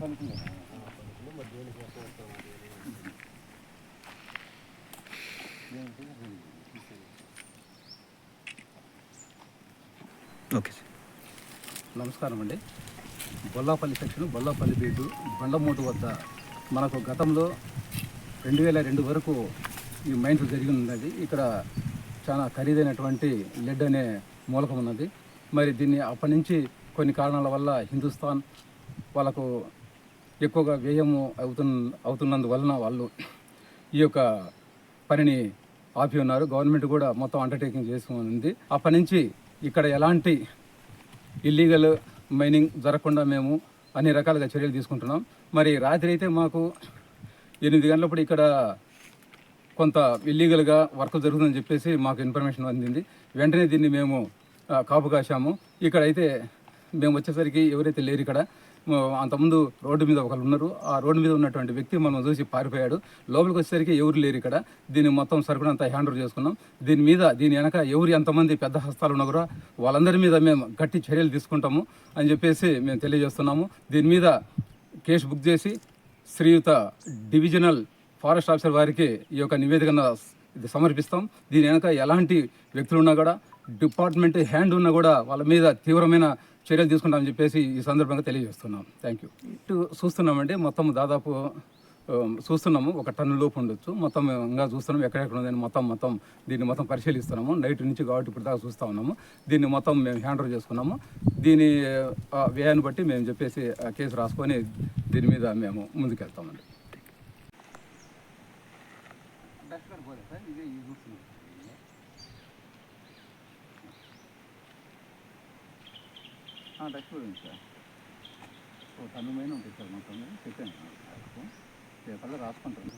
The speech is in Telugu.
Okay sir. నమస్కారం అండి. బొల్లాపల్లి సెక్షన్, బొల్లాపల్లి బీటు, బండమూటు వద్ద మనకు గతంలో 2002 వరకు ఈ మైన్స్ జరిగి ఉన్నది. ఇక్కడ చాలా ఖరీదైనటువంటి లెడ్ అనే మూలకం ఉన్నది. మరి దీన్ని అప్పటి నుంచి కొన్ని కారణాల వల్ల హిందుస్థాన్ వాళ్ళకు ఎక్కువగా వ్యయము అవుతున్నందువలన వాళ్ళు ఈ యొక్క పనిని ఆపి ఉన్నారు. గవర్నమెంట్ కూడా మొత్తం అండర్టేకింగ్ చేసుకుంది. అప్పటి నుంచి ఇక్కడ ఎలాంటి ఇల్లీగల్ మైనింగ్ జరగకుండా మేము అన్ని రకాలుగా చర్యలు తీసుకుంటున్నాం. మరి రాత్రి అయితే మాకు 8 గంటలప్పుడు ఇక్కడ కొంత ఇల్లీగల్గా వర్క్ జరుగుతుందని చెప్పేసి మాకు ఇన్ఫర్మేషన్ అందింది. వెంటనే దీన్ని మేము కాపు కాశాము. ఇక్కడైతే మేము వచ్చేసరికి ఎవరైతే లేరు ఇక్కడ. అంతకుముందు రోడ్డు మీద ఒకరు ఉన్నారు. ఆ రోడ్డు మీద ఉన్నటువంటి వ్యక్తి మనం చూసి పారిపోయాడు. లోపలికి వచ్చేసరికి ఎవరు లేరు ఇక్కడ. దీన్ని మొత్తం సరుకునంతా హ్యాండ్ ఓవర్ చేసుకున్నాం. దీని వెనక ఎవరు ఎంతమంది పెద్ద హస్తాలు ఉన్నా కూడా వాళ్ళందరి మీద మేము గట్టి చర్యలు తీసుకుంటాము అని చెప్పేసి మేము తెలియజేస్తున్నాము. దీని మీద కేసు బుక్ చేసి శ్రీయుత డివిజనల్ ఫారెస్ట్ ఆఫీసర్ వారికి ఈ యొక్క నివేదికను సమర్పిస్తాం. దీని వెనక ఎలాంటి వ్యక్తులు ఉన్నా కూడా, డిపార్ట్మెంట్ హ్యాండ్ ఉన్నా కూడా వాళ్ళ మీద తీవ్రమైన చర్యలు తీసుకుంటామని చెప్పేసి ఈ సందర్భంగా తెలియజేస్తున్నాం. Thank you. ఇటు చూస్తున్నామండి, మొత్తం దాదాపు చూస్తున్నాము 1 టన్ను లోపు ఉండొచ్చు. మొత్తం ఇంకా చూస్తున్నాము ఎక్కడెక్కడ ఉందని మొత్తం దీన్ని మొత్తం పరిశీలిస్తున్నాము. నైట్ నుంచి కాబట్టి ఇప్పుడు దాకా చూస్తూ ఉన్నాము. దీన్ని మొత్తం మేము హ్యాండ్ ఓవర్ చేసుకున్నాము. దీని వ్యయాన్ని బట్టి మేము చెప్పేసి కేసు రాసుకొని దీని మీద మేము ముందుకెళ్తామండి. డస్ట్బిన్ సార్ టన్ను మైన ఉంటుంది సార్. మొత్తం చెప్పాను పేపర్లో రాసుకుంటాను.